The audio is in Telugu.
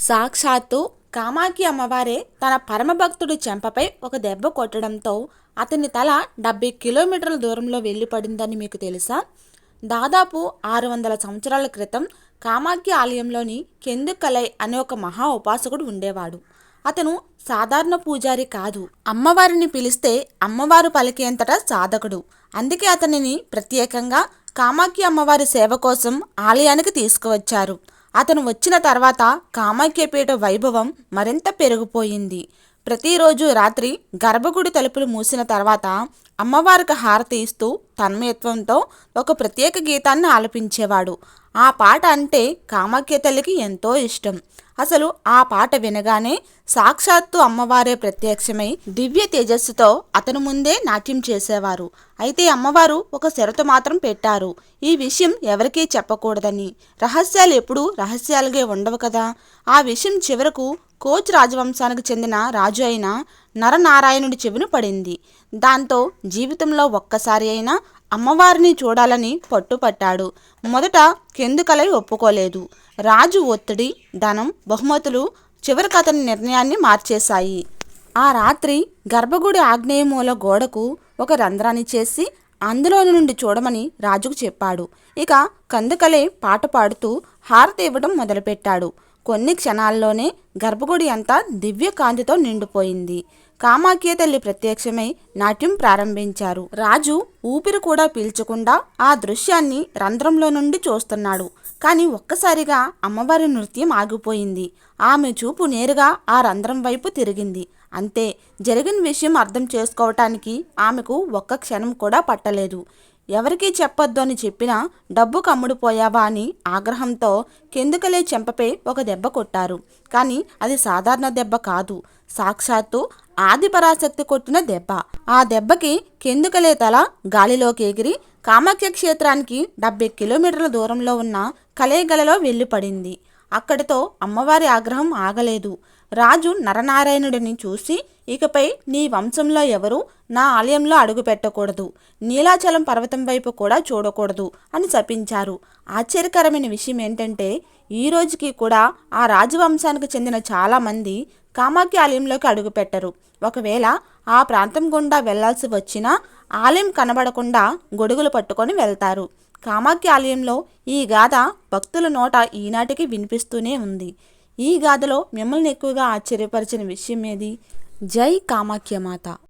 సాక్షాత్తు కామాక్షి అమ్మవారే తన పరమభక్తుడి చెంపపై ఒక దెబ్బ కొట్టడంతో అతని తల 70 కిలోమీటర్ల దూరంలో వెళ్ళిపడిందని మీకు తెలుసా? దాదాపు 600 సంవత్సరాల క్రితం కామాక్షి ఆలయంలోని కెందుకలై అనే ఒక మహా ఉపాసకుడు ఉండేవాడు. అతను సాధారణ పూజారి కాదు, అమ్మవారిని పిలిస్తే అమ్మవారు పలికేంతట సాధకుడు. అందుకే అతనిని ప్రత్యేకంగా కామాక్షి అమ్మవారి సేవ కోసం ఆలయానికి తీసుకువచ్చారు. అతను వచ్చిన తర్వాత కామాఖ్యపీఠ వైభవం మరింత పెరిగిపోయింది. ప్రతిరోజు రాత్రి గర్భగుడి తలుపులు మూసిన తర్వాత అమ్మవారికి హారతి ఇస్తూ తన్మయత్వంతో ఒక ప్రత్యేక గీతాన్ని ఆలపించేవాడు. ఆ పాట అంటే కామాఖ్య తల్లికి ఎంతో ఇష్టం. అసలు ఆ పాట వినగానే సాక్షాత్తు అమ్మవారే ప్రత్యక్షమై దివ్య తేజస్సుతో అతను ముందే నాట్యం చేసేవారు. అయితే అమ్మవారు ఒక షరతు మాత్రం పెట్టారు. ఈ విషయం ఎవరికీ చెప్పకూడదని. రహస్యాలు ఎప్పుడూ రహస్యాలుగా ఉండవు కదా. ఆ విషయం చివరకు కోచ్ రాజవంశానికి చెందిన రాజు అయిన నరనారాయణుడి చెవిన పడింది. దాంతో జీవితంలో ఒక్కసారి అయినా అమ్మవారిని చూడాలని పట్టుపట్టాడు. మొదట కెందుకలై ఒప్పుకోలేదు. రాజు ఒత్తిడి, ధనం, బహుమతులు చివరికి అతని నిర్ణయాన్ని మార్చేశాయి. ఆ రాత్రి గర్భగుడి ఆగ్నేయ మూల గోడకు ఒక రంధ్రాన్ని చేసి అందులోని నుండి చూడమని రాజుకు చెప్పాడు. ఇక కందుకలే పాట పాడుతూ హారతి ఇవ్వడం మొదలుపెట్టాడు. కొన్ని క్షణాల్లోనే గర్భగుడి అంతా దివ్య కాంతితో నిండిపోయింది. కామాఖ్య తల్లి ప్రత్యక్షమై నాట్యం ప్రారంభించారు. రాజు ఊపిరి కూడా పీల్చకుండా ఆ దృశ్యాన్ని రంధ్రంలో నుండి చూస్తున్నాడు. కానీ ఒక్కసారిగా అమ్మవారి నృత్యం ఆగిపోయింది. ఆమె చూపు నేరుగా ఆ రంధ్రం వైపు తిరిగింది. అంతే. జరిగిన విషయం అర్థం చేసుకోవటానికి ఆమెకు ఒక్క క్షణం కూడా పట్టలేదు. ఎవరికీ చెప్పొద్దు అని చెప్పినా డబ్బుకు అమ్ముడుపోయావా అని ఆగ్రహంతో కెందుకలే చెంపపై ఒక దెబ్బ కొట్టారు. కానీ అది సాధారణ దెబ్బ కాదు, సాక్షాత్తు ఆదిపరాశక్తి కొట్టిన దెబ్బ. ఆ దెబ్బకి కెందుకలే తల గాలిలోకి ఎగిరి కామాఖ్య క్షేత్రానికి 70 కిలోమీటర్ల దూరంలో ఉన్న కలేగలలో వెళ్ళిపడింది. అక్కడితో అమ్మవారి ఆగ్రహం ఆగలేదు. రాజు నరనారాయణుడిని చూసి, ఇకపై నీ వంశంలో ఎవరు నా ఆలయంలో అడుగు పెట్టకూడదు, నీలాచలం పర్వతం వైపు కూడా చూడకూడదు అని శపించారు. ఆశ్చర్యకరమైన విషయం ఏంటంటే ఈ రోజుకి కూడా ఆ రాజవంశానికి చెందిన చాలామంది కామాఖ్య ఆలయంలోకి అడుగుపెట్టరు. ఒకవేళ ఆ ప్రాంతం గుండా వెళ్లాల్సి వచ్చినా ఆలయం కనబడకుండా గొడుగులు పట్టుకొని వెళ్తారు. కామాఖ్య ఆలయంలో ఈ గాథ భక్తుల నోట ఈనాటికి వినిపిస్తూనే ఉంది. ఈ గాథలో మిమ్మల్ని ఎక్కువగా ఆశ్చర్యపరిచిన విషయం ఏది? జై కామాఖ్య మాత.